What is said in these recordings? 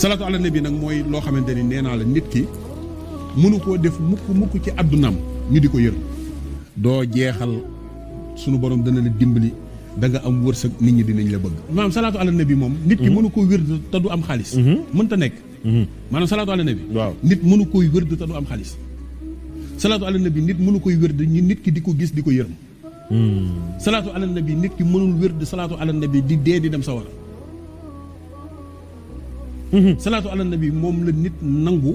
salaatu ala nabi nag mooy loo xamante ni nee naa la nit ki mënu koo def mukk ci addunaam ñu di ko yër doo jeexal sunu borom dana la dimbali da nga am wërsëg nit ñi dinañ la bëgg maanaam salaatu ala nabi moom nit ki mënu koo wér te du am xaalis mënta nekk maanaam salaatu ala nabi waaw nit mënu koy wér te du am xaalis salaatu ala nabi nit mënu koy wér ñi nit ki di ko gis di ko yërëm salaatu ala nabi nit ki mënul wér de salaatu ala nabi di dee di dem sawara salaatu ala nabi moom la nit nangu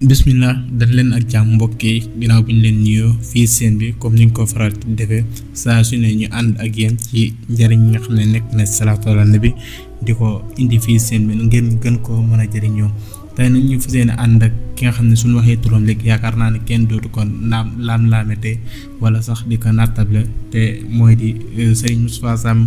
bismillah dañ leen ak jàmm mbokk yi ginnaaw bi ñu leen nuyoo fii seen bi comme ni ñu ko faral di defee saa su ne ñu ànd ak yéen ci njëriñ ñi nga xam ne nekk na salaatu ala nabi di ko indi fii seen bi ngeen gën koo mën a jëriñoo tey nag ñu fas yéene ànd ak ki nga xam ne suñu waxee turam léegi yaakaar naa ne kenn dootu ko laamete wala sax di ko nattable te mooy di Serigne Moustapha Sam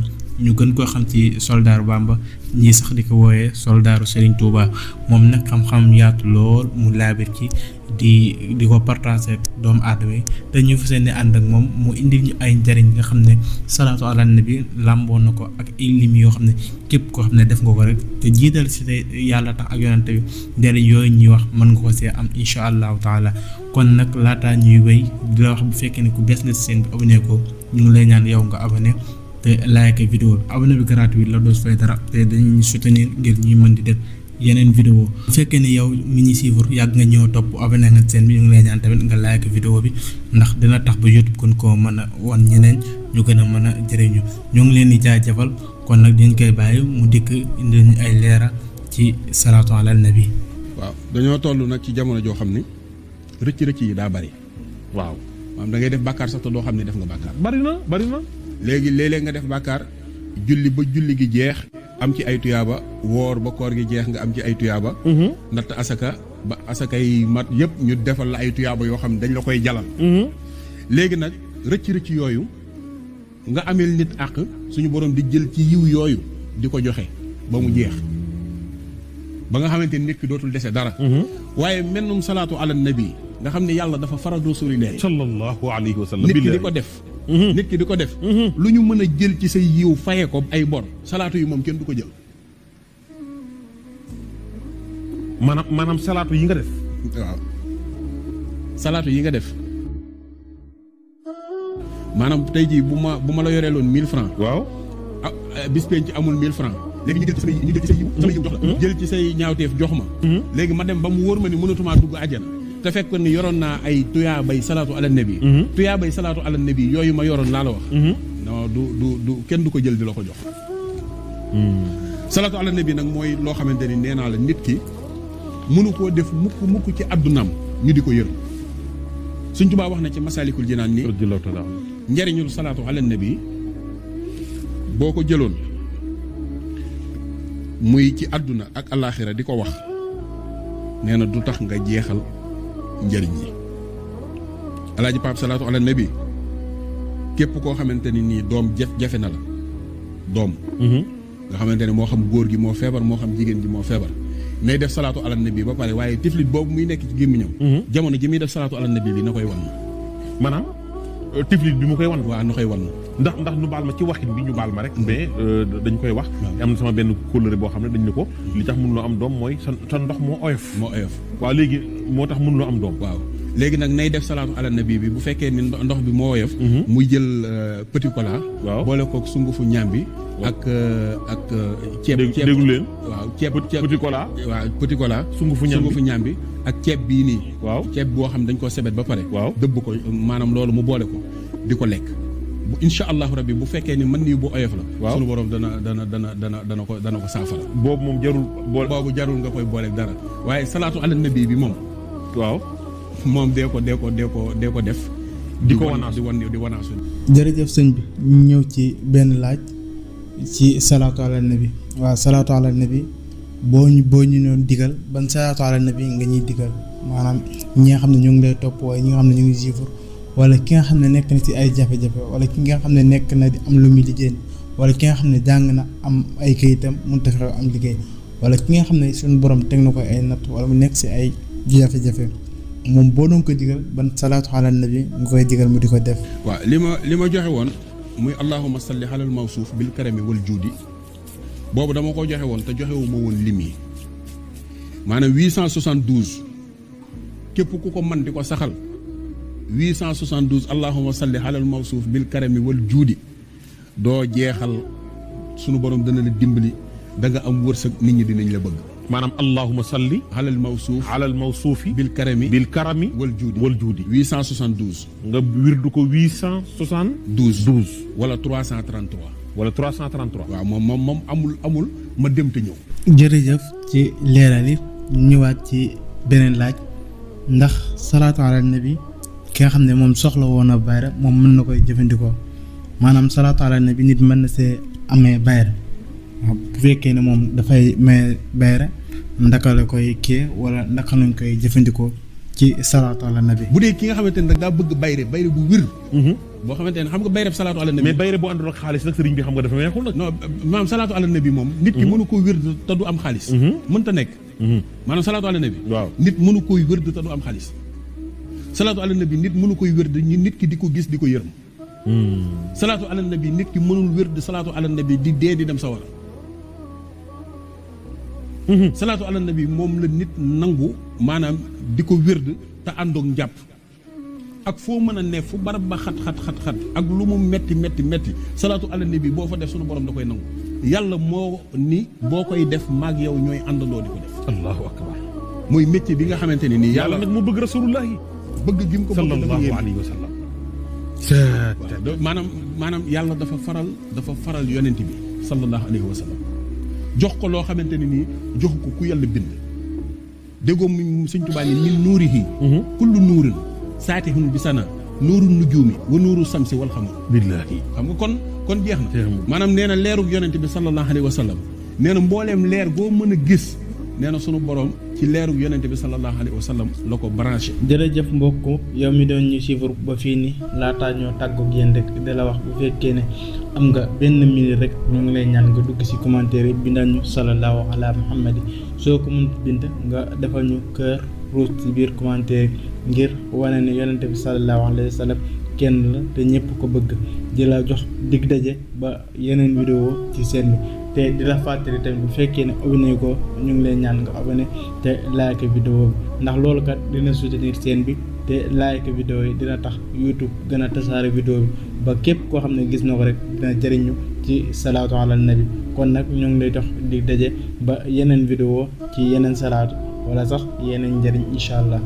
ñu gën koo xam ci soldaaru Bamba ñii sax di ko wooyee soldaaru Serigne Touba moom nag xam-xam yaatu lool mu laabir ci di ko partager doomu aadama yi te ñu fas yéene ànd ak moom mu indi ñu ay njariñ nga xam ne salaatu ala nabi làmboon na ko ak ay lim yoo xam ne képp koo xam ne def nga ko rek te jiital si te yàlla tax ak yonante bi njariñ yooyu ñuy wax mën nga ko see am incha allahu taala kon nag laataa ñuy wéy di la wax bu fekkee ne ku bees na si seen bi abonné ko ñu ngi lay ñaan yow nga abonné te like vidéo bi abonné bi gratuit la doo fay dara te dañuy soutenir ngir ñuy mën di def yeneen vidéo bu fekkee ne yow mi ñuy suivre yàgg nga ñëw topp abonné nga seen bi ñu ngi lay ñaan tamit nga like vidéo bi ndax dina tax ba YouTube gën koo mën a wan ñeneen ñu gën a mën a jëriñu ñoo ngi leen di jaajëfal kon nag dañ koy bàyyi mu dikk indi ñu ay leera ci salaatu ala nabi. waaw dañoo toll nag ci jamono joo xam ni rëcc yi daa bari waaw maanaam da ngay def bàkkaar sax te doo xam ne def nga bàkkaar bari na léegi léeg-léeg nga def bàkkaar julli ba julli gi jeex am ci ay tuyaaba woor ba koor gi jeex nga am ci ay tuyaaba natt asaka ba asaka yi mat yëpp ñu defal la ay tuyaaba yoo xam ne dañ la koy jalal léegi nag rëcc yooyu nga ameel nit àq suñu borom di jël ci yiw yooyu di ko joxe ba mu jeex ba nga xamante ni nit ki dootul dese dara waaye mennum salaatu ala nabi nga xam ne yàlla dafa faradoo solidaire sallallahu alayhi wa sallam nit ki di ko def nit ki di ko def lu ñu mën a jël ci say yiw faye ko ay bor salaatu yi moom kenn du ko jël maanaam salaatu yi nga def waaw salaatu yi nga def maanaam tey jii bu ma la yoree loon 1000 francs waaw bis penc amul 1000 francs léegi ñu jël ci say yiw sama yiw jox la jël ci say ñaawteef jox ma léegi ma dem ba mu wóor ma ni mënatumaa dugg àjjana te fekk ni yoroon naa ay tuyaabay salaatu ala nabi tuyaabay salaatu ala nabi yooyu ma yoroon laa la wax non du kenn du ko jël di la ko jox salaatu ala nabi nag mooy loo xamante ni nee naa la nit ki mënu koo def mukk ci addunaam ñu di ko yër Sëñ Tuubaa wax na ci Masaalikul Jinaan ni njariñul salaatu ala nabi boo ko jëloon muy ci àdduna ak alaaxira di ko wax nee na du tax nga jeexal njëriñ yi alaaji Pape salaatu ala nabi képp koo xamante ni nii doom jafe na la doom nga xamante ne moo xam góor gi moo feebar moo xam jigéen gi moo feebar nay def salaatu ala nabi ba pare waaye tiflit boobu muy nekk ci gémmiñam jamono ji muy def salaatu ala nabi bi na koy wan maanaam tiflit bi mu koy wan waaw na koy wan ndax nu baal ma ci waxin bi ñu baal ma rek mais dañ koy wax am na sama benn kóllëre boo xam ne dañ ne ko li tax mënuloo am doom mooy sa ndox moo oyof waaw léegi moo tax mënuloo am doom waaw léegi nag nay def salaatu ala nabi bi bu fekkee ni ndox bi moo oyof muy jël petit cola waaw boole kook sungufu ñaam bi ak ceeb déglu leen waaw ceeb petit cola waaw petit cola sungufu ñaam bi ak ceeb bii nii waaw ceeb boo xam dañ ko sebet ba pare waaw dëbb ko maanaam loolu mu boole ko di ko lekk bu incha allahu rabbi bu fekkee ni mën nii bu oyof la waaw sunu borom dana ko saafara boobu moom jarul boobu jarul nga koy booleeg dara waaye salaatu ala nabi bi moom waaw moom dee ko def di ko wanaasu di wanaasu jërëjëf sëñ bi ñu ñëw ci benn laaj ci salaatu ala nabi waaw salaatu ala nabi boo ñu doon digal ban salaatu ala nabi nga ñuy digal maanaam ñi nga xam ne ñu ngi lay topp waaye ñi nga xam ne ñu ngi siifur wala ki nga xam ne nekk na ci ay jafe-jafe wala ki nga xam ne nekk na di am lu muy liggéey wala ki nga xam ne jàng na am ay kayitam mënut a fexe am liggéey wala ki nga xam ne suñu borom teg na ko ay natt wala mu nekk ci ay jafe-jafe moom boo doon ko digal ban salaatu ala nabi nga koy digal mu di ko def. waaw li ma joxe woon muy allahumma salli alal mawsuuf bil karami wal juudi boobu dama ko joxe woon te joxewu ma woon lim yi maanaam 872 képp ku ko man di ko saxal 872 allahumma salli alal mawsuuf bil karami wal juudi doo jeexal sunu borom dana la dimbali da nga am wërsëg nit ñi dinañ la bëgg. maanaam allahumma salli alal mawsuufi bil karami wal juudi 872 nga wirdu ko 872 wala 333 wala 333 waaw moom amul ma dem te ñëw. jërëjëf ci leeral yi ñëwaat ci beneen laaj ndax salaatu ala nabi ki nga xam ne moom soxla woon a bayra moom mën na koy jëfandikoo maanaam salaatu ala nabi nit mën na see amee bayra bu fekkee ne moom dafay may bayra ndaka la koy kii wala ndaka lañ koy jëfandikoo ci salaatu ala nabi. bu dee ki nga xamante ne daa bëgg bayre bu wér. boo xamante ne xam nga bayre salaatu ala nabi. mais bayre boo àndul ak xaalis nag sëriñ bi xam nga dafa neexul nag. non maanaam salaatu ala nabi moom. nit ki mënu koo wér te du am xaalis. mënta nekk. maanaam salaatu ala nabi. waaw nit mënu koy wér te du am xaalis. salaatu ala nabi nit mënu koy wér nit ki di ko gis di ko yërëm. salaatu ala nabi nit ki mënul wér salaatu ala nabi di dee di dem sawara. salaatu ala nabi moom la nit nangu maanaam di ko wérd te àndoog njàpp ak foo mën a ne fu barab ba xat ak lu mu metti salaatu ala nabi boo fa def sunu borom da koy nangu yàlla moo ni boo koy def maag yow ñooy àndandoo di ko def. allahu akbar. mooy métier bi nga xamante ne nii. yàlla nag mu bëgg rasulullahi bëgg gi mu ko bëgg sallallahu alayhi wa sallam. maanaam yàlla dafa faral yonent bi sallallahu alayhi wa sallam jox ko loo xamante ne nii jox ko ku yàlla bind déggoo mu Sëñ Tuubaa ni min nuurihi kullu nuurin saatihun bi sana nuurun nujuumi wa nuuru samsi wal xamar billaahi xam nga kon jeex na maanaam nee na leerug yonent bi sallallahu alayhi wa sallam nee na mbooleem leer goo mën a gis nee na sunu borom ci leerug yonent bi sallallahu alayhi wa sallam la ko branché. jërëjëf mbokk yow mi doon ñu suivre ba fii nii laataa ñoo tàggoog yéen rek di la wax bu fekkee ne am nga benn minute rek ñu ngi lay ñaan nga dugg ci commentaire yi bindal ñu sallallahu ala muhammadi soo ko mënut bind nga defal ñu cœur rouge ci biir commentaire ngir wane ne yonent bi sallallahu alayhi wa sallam kenn la te ñëpp ko bëgg di la jox dig daje ba yeneen vidéo ci seen bi. te di la fàttali tamit bu fekkee ne abonné ko ñu ngi lay ñaan nga abonné te like vidéo bi ndax loolu kat dina soutenir chaîne bi te like vidéo yi dina tax YouTube gën a tasaare vidéo bi ba képp koo xam ne gis na ko rek dina jëriñu ci salaatu ala nabi kon nag ñu ngi lay dox di daje ba yeneen vidéo ci yeneen salaatu wala sax yeneen njëriñ incha allah.